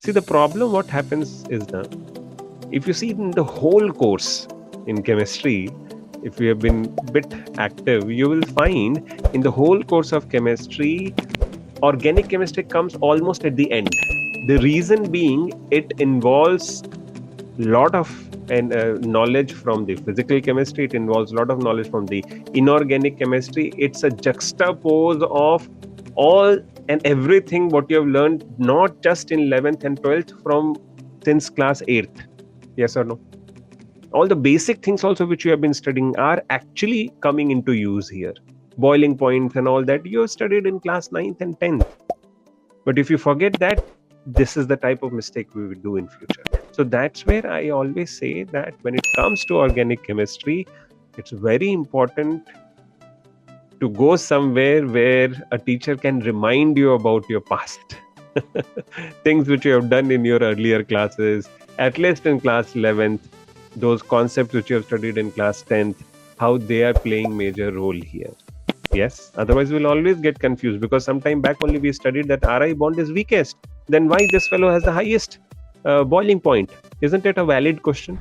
See, the problem what happens is that if you see in the whole course in chemistry, if you have been bit active, you will find in the whole course of chemistry, organic chemistry comes almost at the end. The reason being it involves lot of knowledge from the physical chemistry, it involves a lot of knowledge from the inorganic chemistry. It's a juxtapose of all and everything what you have learned, not just in 11th and 12th, from since class 8th. Yes or no? All the basic things also which you have been studying are actually coming into use here. Boiling points and all that you have studied in class 9th and 10th. But if you forget that, this is the type of mistake we will do in future. So that's where I always say that when it comes to organic chemistry, it's very important to go somewhere where a teacher can remind you about your past. Things which you have done in your earlier classes, at least in class 11th, those concepts which you have studied in class 10th, how they are playing major role here. Yes, otherwise we'll always get confused, because sometime back only we studied that Ri bond is weakest. Then why this fellow has the highest boiling point? Isn't it a valid question?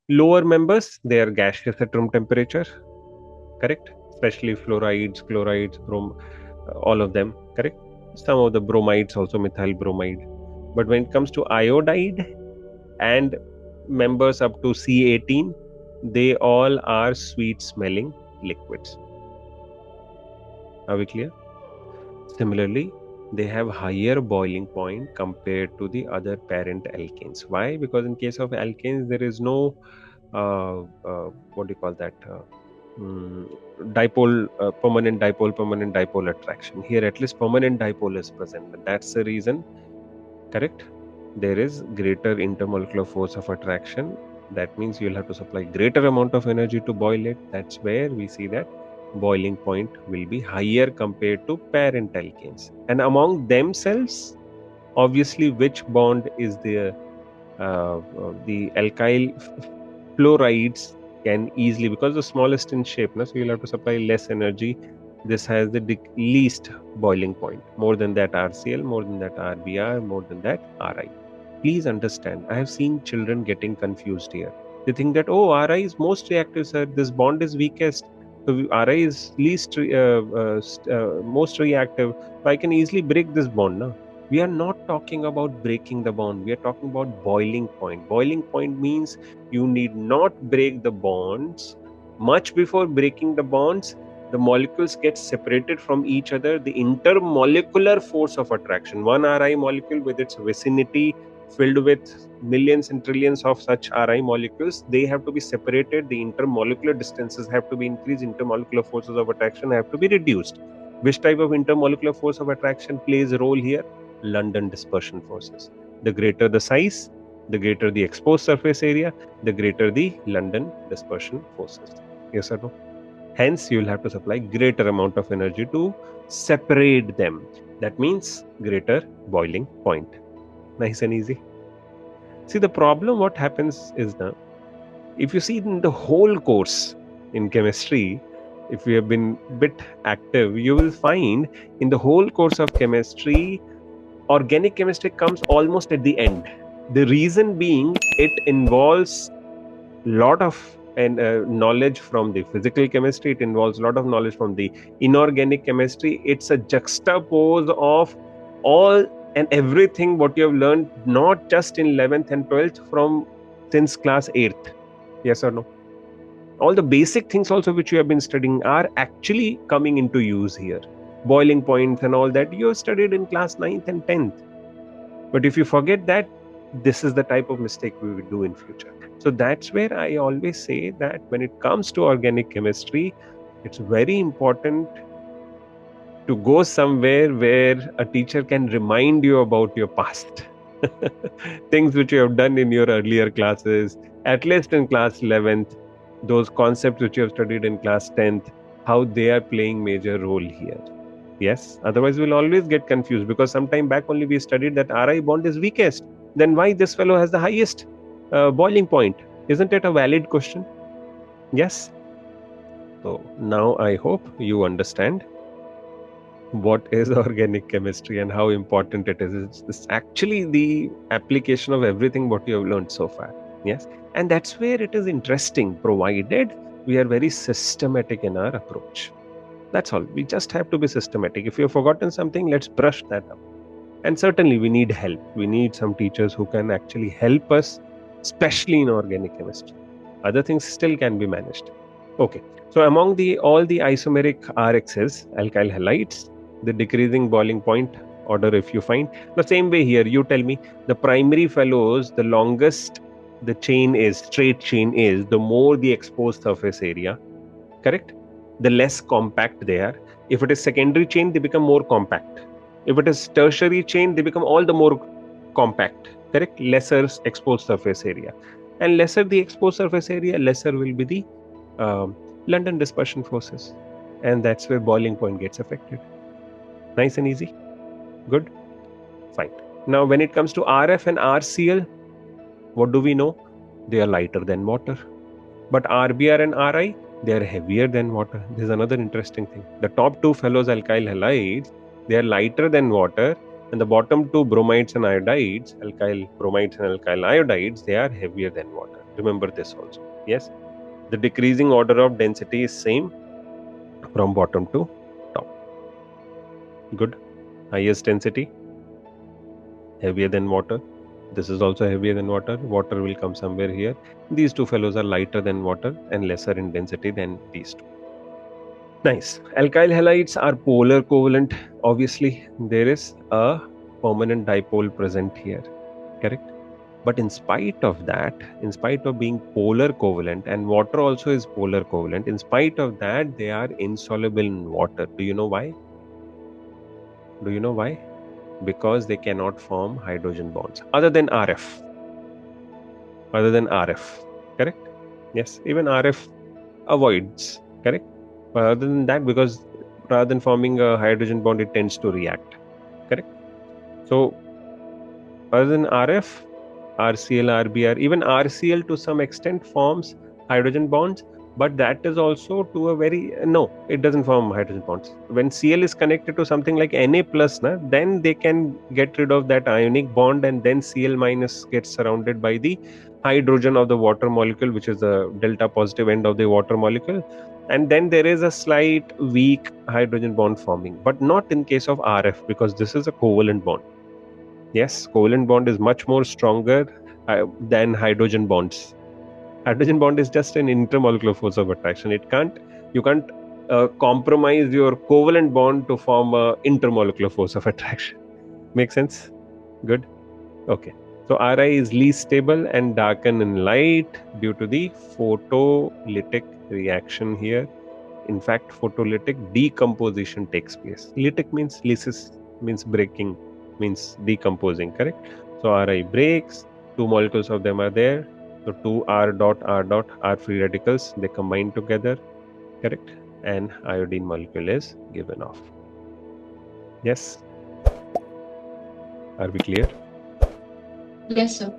Lower members, they are gaseous at room temperature, correct? Especially fluorides, chlorides, all of them, correct? Some of the bromides also, methyl bromide. But when it comes to iodide and members up to C18, they all are sweet smelling liquids. Are we clear? Similarly, they have higher boiling point compared to the other parent alkanes. Why? Because in case of alkanes, there is no what do you call that? Dipole, permanent dipole attraction. Here, at least permanent dipole is present. But that's the reason, correct? There is greater intermolecular force of attraction. That means you'll have to supply greater amount of energy to boil it. That's where we see that boiling point will be higher compared to parent alkanes. And among themselves, obviously, which bond is the alkyl fluorides can easily, because the smallest in shape, so you'll have to supply less energy. This has the least boiling point. More than that RCl, more than that RBr, more than that Ri. Please understand, I have seen children getting confused here. They think that, oh, Ri is most reactive, sir. This bond is weakest. So Ri is least most reactive. So I can easily break this bond. No? We are not talking about breaking the bond. We are talking about boiling point. Boiling point means you need not break the bonds. Much before breaking the bonds, the molecules get separated from each other. The intermolecular force of attraction, one Ri molecule with its vicinity filled with millions and trillions of such Ri molecules, they have to be separated. The intermolecular distances have to be increased. Intermolecular forces of attraction have to be reduced. Which type of intermolecular force of attraction plays a role here? London dispersion forces. The greater the size, the greater the exposed surface area, the greater the London dispersion forces. Yes or no? Hence, you will have to supply greater amount of energy to separate them. That means greater boiling point. Nice and easy. See, the problem what happens is that if you see in the whole course in chemistry, if you have been bit active, you will find in the whole course of chemistry, organic chemistry comes almost at the end. The reason being it involves lot of knowledge from the physical chemistry, it involves a lot of knowledge from the inorganic chemistry. It's a juxtapose of all and everything what you have learned, not just in 11th and 12th, from since class 8th. Yes or no? All the basic things also which you have been studying are actually coming into use here. Boiling points and all that you have studied in class 9th and 10th. But if you forget that, this is the type of mistake we will do in future. So that's where I always say that when it comes to organic chemistry, it's very important to go somewhere where a teacher can remind you about your past. Things which you have done in your earlier classes, at least in class 11th, those concepts which you have studied in class 10th, how they are playing major role here. Yes, otherwise we'll always get confused, because sometime back only we studied that Ri bond is weakest. Then why this fellow has the highest boiling point? Isn't it a valid question? Yes. So now I hope you understand what is organic chemistry and how important it is. It's actually the application of everything what you have learned so far. Yes. And that's where it is interesting, provided we are very systematic in our approach. That's all. We just have to be systematic. If you've forgotten something, let's brush that up. And certainly we need help. We need some teachers who can actually help us, especially in organic chemistry. Other things still can be managed. Okay. So among the all the isomeric RXs, alkyl halides, the decreasing boiling point order, if you find the same way here, you tell me the primary fellows, the longest the chain is, straight chain is, the more the exposed surface area, correct? The less compact they are. If it is secondary chain, they become more compact. If it is tertiary chain, they become all the more compact, correct? Lesser exposed surface area. And lesser the exposed surface area, lesser will be the London dispersion forces. And that's where boiling point gets affected. Nice and easy. Good. Fine. Now, when it comes to RF and RCl, what do we know? They are lighter than water. But RBr and RI, they are heavier than water. This is another interesting thing. The top two fellows, alkyl halides, they are lighter than water, and the bottom two, bromides and iodides, alkyl bromides and alkyl iodides, they are heavier than water. Remember this also. Yes, the decreasing order of density is same from bottom to top. Good. Highest density, heavier than water. This is also heavier than water. Water will come somewhere here. These two fellows are lighter than water and lesser in density than these two. Nice. Alkyl halides are polar covalent. Obviously, there is a permanent dipole present here. Correct? But in spite of that, in spite of being polar covalent, and water also is polar covalent, in spite of that, they are insoluble in water. Do you know why? Do you know why? Because they cannot form hydrogen bonds other than RF. Other than RF, correct? Yes, even RF avoids, correct? But other than that, because rather than forming a hydrogen bond, it tends to react, correct? So, other than RF, RCl, RBr, even RCl to some extent forms hydrogen bonds, but that is also to a very no, it doesn't form hydrogen bonds. When Cl is connected to something like Na plus, then they can get rid of that ionic bond, and then Cl minus gets surrounded by the hydrogen of the water molecule, which is the delta positive end of the water molecule, and then there is a slight weak hydrogen bond forming, but not in case of RF, because this is a covalent bond. Yes, covalent bond is much more stronger than hydrogen bonds. Hydrogen bond is just an intermolecular force of attraction. You can't compromise your covalent bond to form a intermolecular force of attraction. Make sense? Good. Okay. So Ri is least stable and darken in light due to the photolytic reaction here. In fact, photolytic decomposition takes place. Lytic means lysis, means breaking, means decomposing, correct? So Ri breaks, two molecules of them are there. So two R dot are free radicals, they combine together, correct? And iodine molecule is given off. Yes? Are we clear? Yes, sir.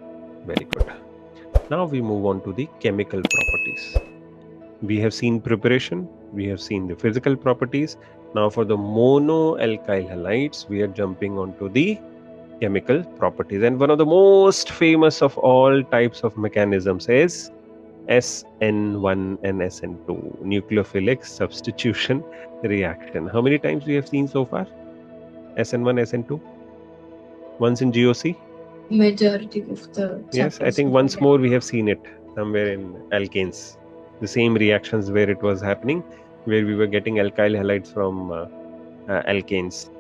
Very good. Now we move on to the chemical properties. We have seen preparation, we have seen the physical properties. Now for the monoalkyl halides, we are jumping onto the chemical properties. And one of the most famous of all types of mechanisms is SN1 and SN2, nucleophilic substitution reaction. How many times we have seen so far? SN1, SN2? Once in GOC? Majority of the Yes, I chapters. think once more we have seen it somewhere in alkanes. The same reactions where it was happening, where we were getting alkyl halides from alkanes,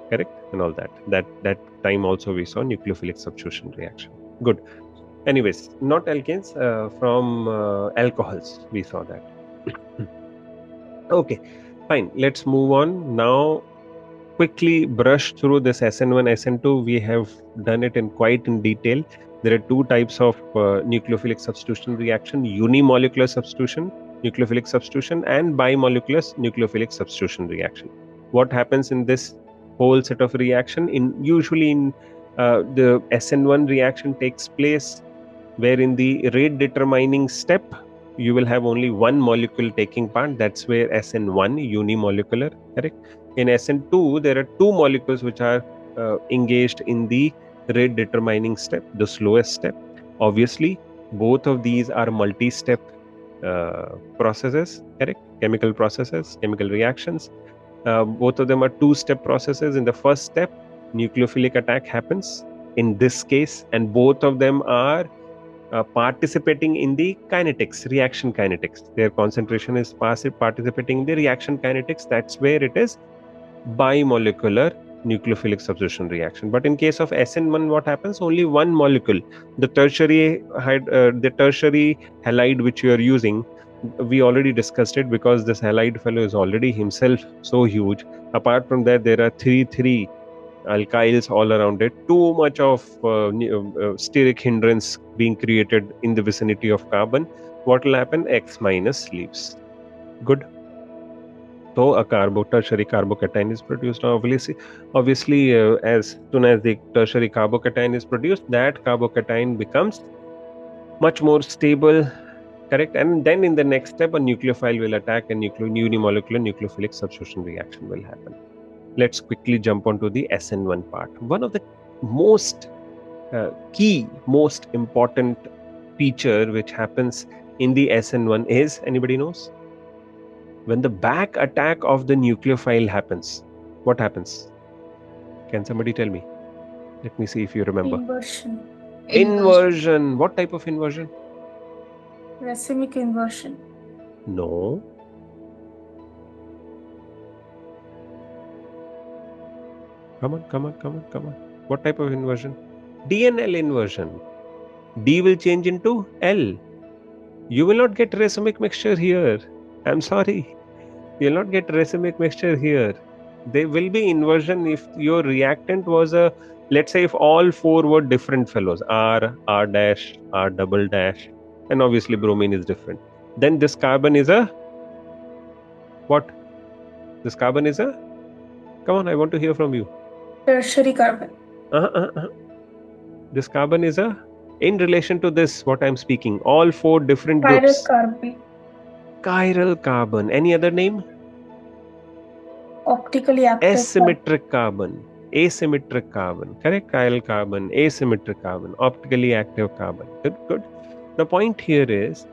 correct? And all that. That time also we saw nucleophilic substitution reaction. Good. Anyways, not alkanes, from alcohols we saw that. Okay, fine. Let's move on now. Quickly brush through this SN1, SN2. We have done it in quite in detail. There are two types of nucleophilic substitution reaction: unimolecular substitution, nucleophilic substitution, and bimolecular nucleophilic substitution reaction. What happens in this whole set of reaction? Usually in the SN1 reaction takes place where in the rate determining step you will have only one molecule taking part. That's where SN1 unimolecular, correct? In SN2 there are two molecules which are engaged in the rate determining step, the slowest step. Obviously both of these are multi-step processes, correct? Chemical processes, chemical reactions. Both of them are two-step processes. In the first step, nucleophilic attack happens in this case, and both of them are participating in the kinetics, reaction kinetics. Their concentration is participating in the reaction kinetics. That's where it is bimolecular nucleophilic substitution reaction. But in case of SN1, what happens? Only one molecule. The tertiary halide which you are using, we already discussed it, because this halide fellow is already himself so huge. Apart from that, there are three alkyls all around it. Too much of steric hindrance being created in the vicinity of carbon. What will happen? X minus leaves. Good. So a tertiary carbocation is produced. Obviously, as soon as the tertiary carbocation is produced, that carbocation becomes much more stable, correct? And then in the next step, a nucleophile will attack and unimolecular nucleophilic substitution reaction will happen. Let's quickly jump onto the SN1 part. One of the most key, most important feature which happens in the SN1 is, anybody knows? When the back attack of the nucleophile happens, what happens? Can somebody tell me? Let me see if you remember. Inversion. What type of inversion? Racemic inversion. No. Come on. What type of inversion? DNL inversion. D will change into L. You will not get racemic mixture here. I'm sorry. You will not get racemic mixture here. There will be inversion if your reactant was a, let's say if all four were different fellows, R, R dash, R double dash, and obviously bromine is different. Then this carbon is a, what? This carbon is a, come on, I want to hear from you. Tertiary carbon. This carbon is a, in relation to this, what I'm speaking, all four different Chiral groups. carbon. Chiral carbon. Any other name? Optically active. Asymmetric carbon. Asymmetric carbon. Correct? Chiral carbon, asymmetric carbon, optically active carbon. Good. The point here is,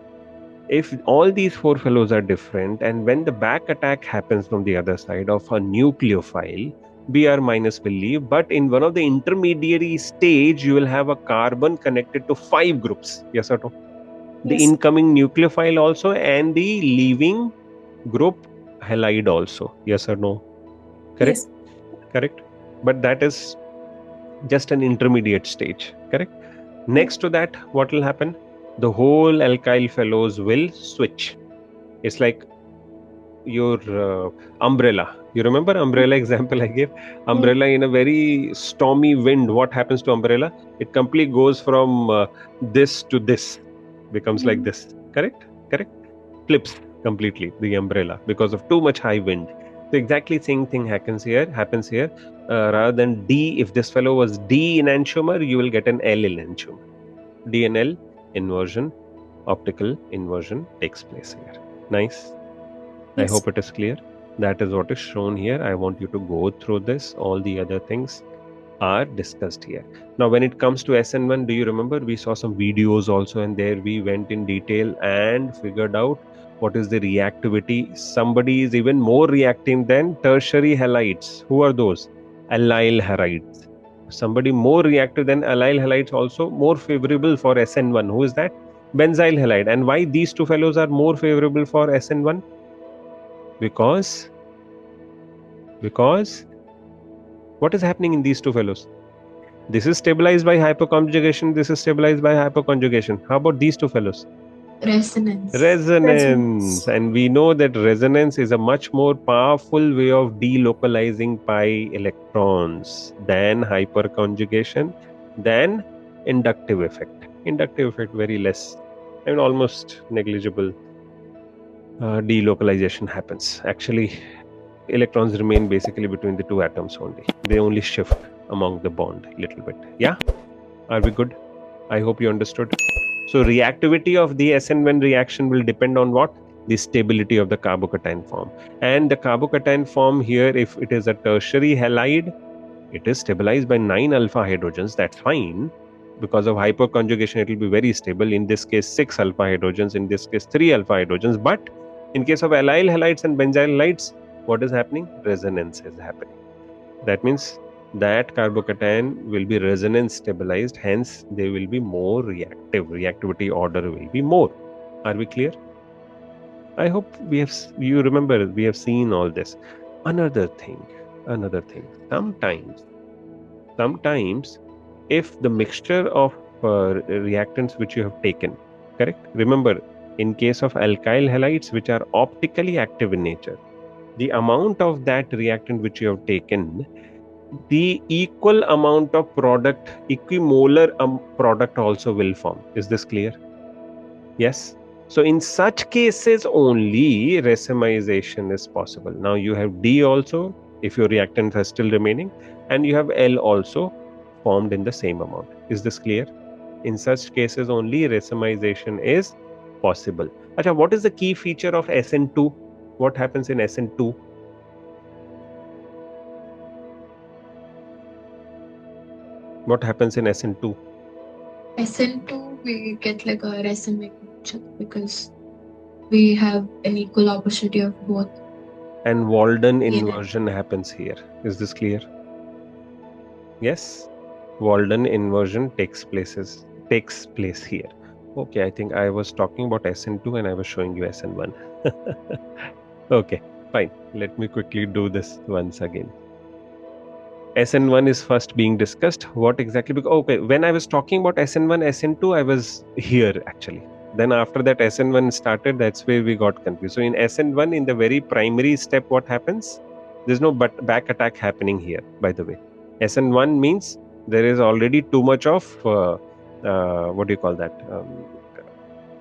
if all these four fellows are different, and when the back attack happens from the other side of a nucleophile, Br minus will leave, but in one of the intermediary stage, you will have a carbon connected to 5 groups. Yes or no? The Yes. incoming nucleophile also, and the leaving group halide also. Yes or no? Correct? Yes. Correct. But that is just an intermediate stage. Correct? Next to that, what will happen? The whole alkyl fellows will switch. It's like your umbrella. You remember umbrella example I gave? Umbrella in a very stormy wind. What happens to umbrella? It completely goes from this to this. Becomes like this. Correct? Flips completely the umbrella because of too much high wind. So exactly same thing happens here. Rather than D, if this fellow was D enantiomer, you will get an L enantiomer. DNL inversion, optical inversion takes place here. Nice. I hope it is clear. That is what is shown here. I want you to go through this. All the other things are discussed here. Now, when it comes to SN1, do you remember we saw some videos also, and there we went in detail and figured out what is the reactivity. Somebody is even more reacting than tertiary halides. Who are those? Allyl halides. Somebody more reactive than allyl halides, also more favorable for SN1. Who is that? Benzyl halide. And why these two fellows are more favorable for SN1? Because what is happening in these two fellows? This is stabilized by hyperconjugation. This is stabilized by hyperconjugation. How about these two fellows? Resonance. And we know that resonance is a much more powerful way of delocalizing pi electrons than hyperconjugation, than inductive effect. Inductive effect very less, and almost negligible delocalization happens. Actually, electrons remain basically between the two atoms only. They only shift among the bond a little bit. Yeah? Are we good? I hope you understood. So reactivity of the SN1 reaction will depend on what? The stability of the carbocation form. And the carbocation form here, if it is a tertiary halide, it is stabilized by 9 alpha hydrogens. That's fine. Because of hyperconjugation, it will be very stable. In this case, 6 alpha hydrogens. In this case, 3 alpha hydrogens. But in case of allyl halides and benzyl halides, what is happening? Resonance is happening. That means that carbocation will be resonance stabilized, hence they will be more reactive. Reactivity order will be more. Are we clear? I hope you remember we have seen all this. Another thing, sometimes if the mixture of reactants which you have taken, correct? Remember, in case of alkyl halides which are optically active in nature, the amount of that reactant which you have taken, the equal amount of product, equimolar product also will form. Is this clear? Yes. So in such cases only racemization is possible. Now you have D also, if your reactant is still remaining, and you have L also formed in the same amount. Is this clear? In such cases only racemization is possible. Acha, what is the key feature of SN2? What happens in SN2? What happens in SN2? SN2, we get like a racemic mixture because we have an equal opportunity of both. And Walden Yeah. inversion happens here. Is this clear? Yes, Walden inversion takes place here. Okay, I think I was talking about SN2 and I was showing you SN1. Okay, fine. Let me quickly do this once again. SN1 is first being discussed. What exactly? Okay, when I was talking about SN1, SN2, I was here actually. Then after that SN1 started, that's where we got confused. So in SN1, in the very primary step, what happens? There's no back attack happening here, by the way. SN1 means there is already too much of, what do you call that?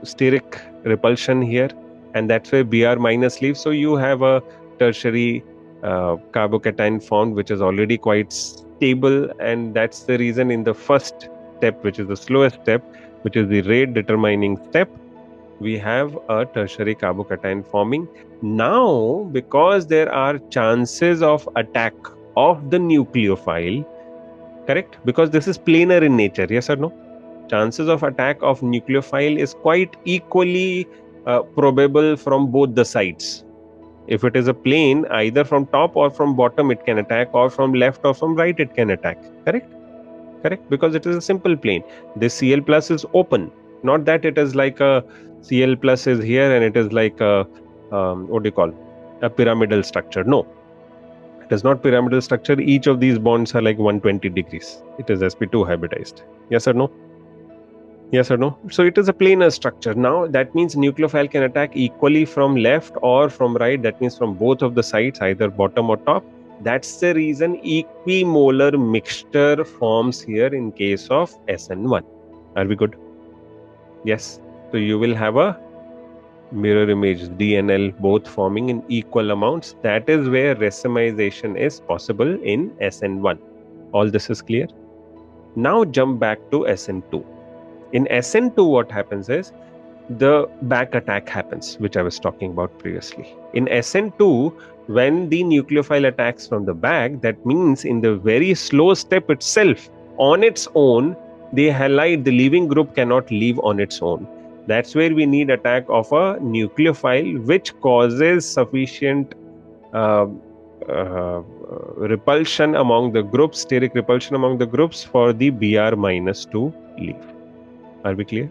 Steric repulsion here. And that's where Br minus leaves. So you have a tertiary carbocation formed which is already quite stable, and that's the reason in the first step, which is the slowest step, which is the rate determining step, we have a tertiary carbocation forming. Now, because there are chances of attack of the nucleophile, correct? Because this is planar in nature, yes or no? Chances of attack of nucleophile is quite equally probable from both the sides. If it is a plane, either from top or from bottom it can attack, or from left or from right it can attack. Correct? Correct? Because it is a simple plane. This Cl plus is open. Not that it is like a Cl plus is here and it is like a, what do you call, a pyramidal structure. No. It is not pyramidal structure. Each of these bonds are like 120 degrees. It is sp2 hybridized. Yes or no? Yes or no? So it is a planar structure. Now that means nucleophile can attack equally from left or from right. That means from both of the sides, either bottom or top. That's the reason equimolar mixture forms here in case of SN1. Are we good? Yes. So you will have a mirror image, DNL, both forming in equal amounts. That is where racemization is possible in SN1. All this is clear? Now jump back to SN2. In SN2, what happens is the back attack happens, which I was talking about previously. In SN2, when the nucleophile attacks from the back, that means in the very slow step itself, on its own, the halide, the leaving group cannot leave on its own. That's where we need attack of a nucleophile, which causes sufficient repulsion among the groups, steric repulsion among the groups for the Br minus to leave. Are we clear?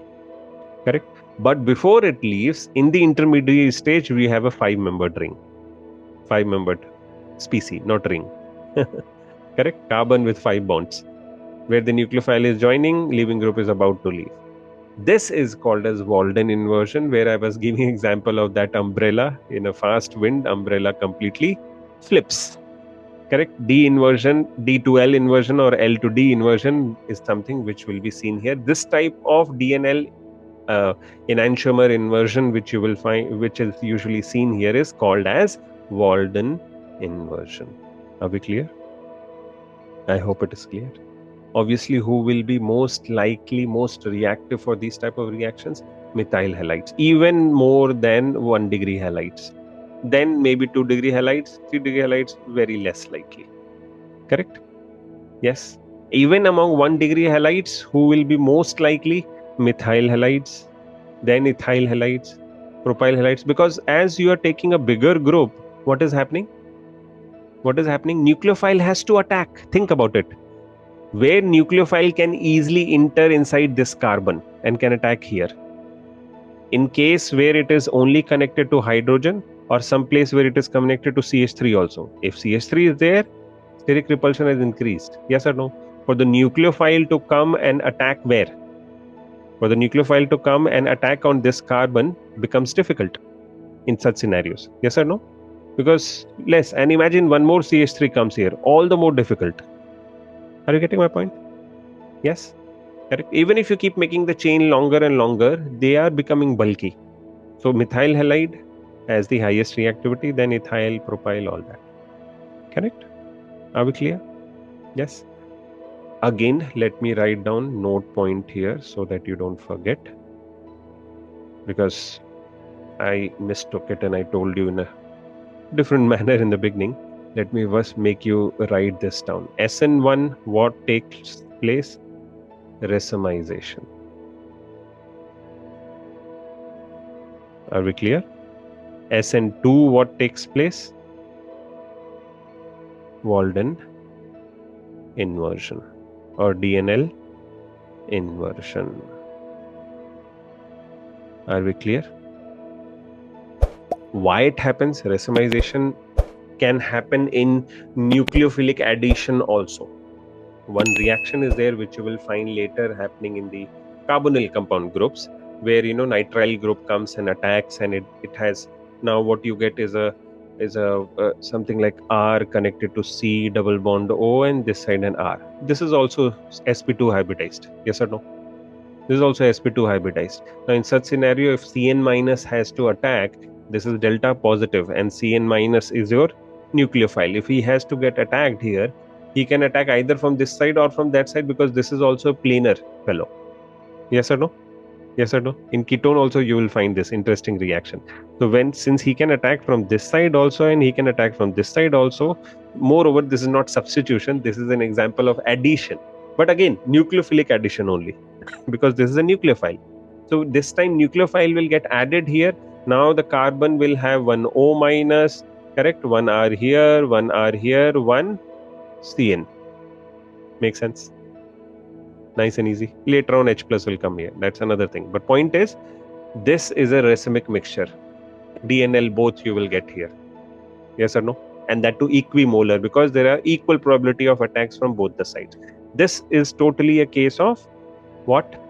Correct. But before it leaves, in the intermediate stage, we have a 5-membered ring. 5-membered species, not ring. Correct? Carbon with 5 bonds. Where the nucleophile is joining, leaving group is about to leave. This is called as Walden inversion, where I was giving example of that umbrella. In a fast wind, umbrella completely flips. Correct? D inversion, D to L inversion or L to D inversion is something which will be seen here. This type of DNL enantiomer inversion, which you will find, which is usually seen here, is called as Walden inversion. Are we clear? I hope it is clear. Obviously, who will be most likely, most reactive for these type of reactions? Methyl halides, even more than 1 degree halides. Then maybe 2 degree halides, 3 degree halides, very less likely. Correct? Yes. Even among 1 degree halides, who will be most likely? Methyl halides, then ethyl halides, propyl halides. Because as you are taking a bigger group, what is happening? What is happening? Nucleophile has to attack. Think about it. Where nucleophile can easily enter inside this carbon and can attack here. In case where it is only connected to hydrogen, or some place where it is connected to CH3 also. If CH3 is there, steric repulsion has increased. Yes or no? For the nucleophile to come and attack where? For the nucleophile to come and attack on this carbon becomes difficult in such scenarios. Yes or no? Because less. And imagine one more CH3 comes here, all the more difficult. Are you getting my point? Yes? Correct. Even if you keep making the chain longer and longer, they are becoming bulky. So methyl halide has the highest reactivity, then ethyl, propyl, all that. Correct? Are we clear? Yes. Again, let me write down note point here so that you don't forget, because I mistook it and I told you in a different manner in the beginning. Let me first make you write this down. SN1, what takes place? Racemization. Are we clear? SN2, what takes place? Walden inversion or DNL inversion. Are we clear? Why it happens? Racemization can happen in nucleophilic addition also. One reaction is there which you will find later happening in the carbonyl compound groups, where nitrile group comes and attacks, and it has, now what you get is a something like R connected to C double bond O, and this side an R. This is also sp2 hybridized. Yes or no? This is also sp2 hybridized. Now in such scenario, if Cn minus has to attack, this is delta positive and Cn minus is your nucleophile. If he has to get attacked here, he can attack either from this side or from that side, because this is also a planar fellow. Yes or no? Yes or no? In ketone also you will find this interesting reaction. So since he can attack from this side also and he can attack from this side also, moreover, this is not substitution, this is an example of addition. But again, nucleophilic addition only, because this is a nucleophile. So this time nucleophile will get added here. Now the carbon will have one O minus, correct? One R here, one R here, one Cn. Make sense? Nice and easy. Later on H plus will come here. That's another thing. But point is, this is a racemic mixture. DNL both you will get here. Yes or no? And that too equimolar, because there are equal probability of attacks from both the sides. This is totally a case of what?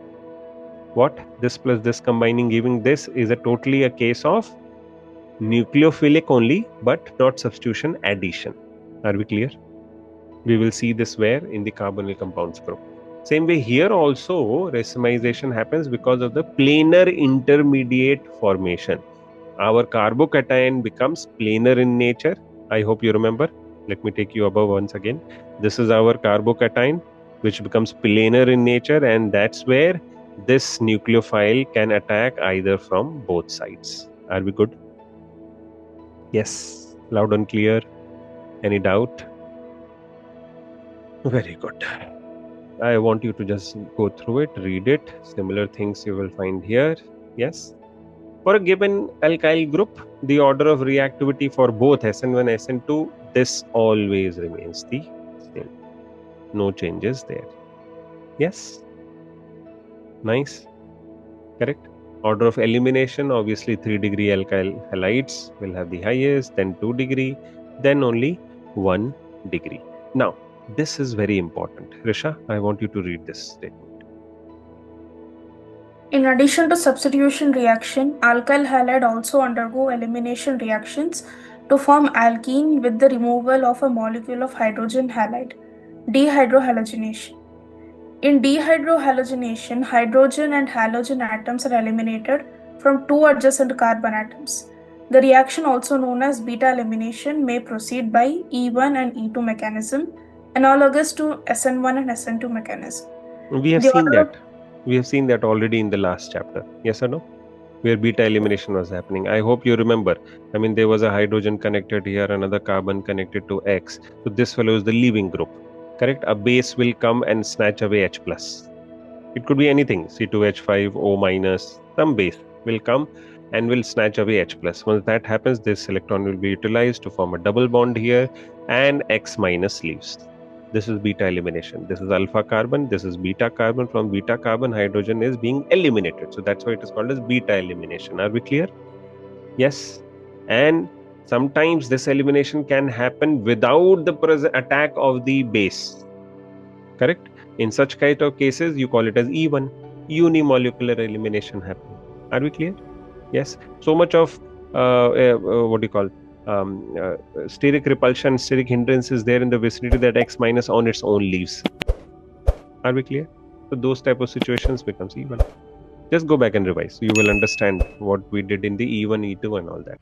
This plus this combining, giving this, is a totally a case of nucleophilic only, but not substitution, addition. Are we clear? We will see this where? In the carbonyl compounds group. Same way here also, racemization happens because of the planar intermediate formation. Our carbocation becomes planar in nature. I hope you remember. Let me take you above once again. This is our carbocation, which becomes planar in nature, and that's where this nucleophile can attack either from both sides. Are we good? Yes. Loud and clear. Any doubt? Very good. I want you to just go through it, read it. Similar things you will find here. Yes. For a given alkyl group, the order of reactivity for both SN1 and SN2, this always remains the same. No changes there. Yes. Nice. Correct. Order of elimination, obviously 3 degree alkyl halides will have the highest, then 2 degree, then only 1 degree. Now, this is very important. Risha, I want you to read this statement. In addition to substitution reaction, alkyl halide also undergo elimination reactions to form alkene with the removal of a molecule of hydrogen halide, dehydrohalogenation. In dehydrohalogenation, hydrogen and halogen atoms are eliminated from two adjacent carbon atoms. The reaction, also known as beta elimination, may proceed by E1 and E2 mechanism analogous to SN1 and SN2 mechanism. We have The seen order of that. We have seen that already in the last chapter. Yes or no? Where beta elimination was happening. I hope you remember. I mean, there was a hydrogen connected here, another carbon connected to X. So this fellow is the leaving group. Correct? A base will come and snatch away H plus. It could be anything, C2H5, O minus, some base will come and will snatch away H plus. Once that happens, this electron will be utilized to form a double bond here and X minus leaves. This is beta elimination. This is alpha carbon, this is beta carbon. From beta carbon, hydrogen is being eliminated. So that's why it is called as beta elimination. Are we clear? Yes. And sometimes this elimination can happen without the attack of the base. Correct? In such kind of cases, you call it as E1, unimolecular elimination happening. Are we clear? Yes. So much of what do you call steric repulsion, steric hindrance is there in the vicinity that X minus on its own leaves. Are we clear? So those type of situations becomes E1. Just go back and revise. You will understand what we did in the E1, E2 and all that.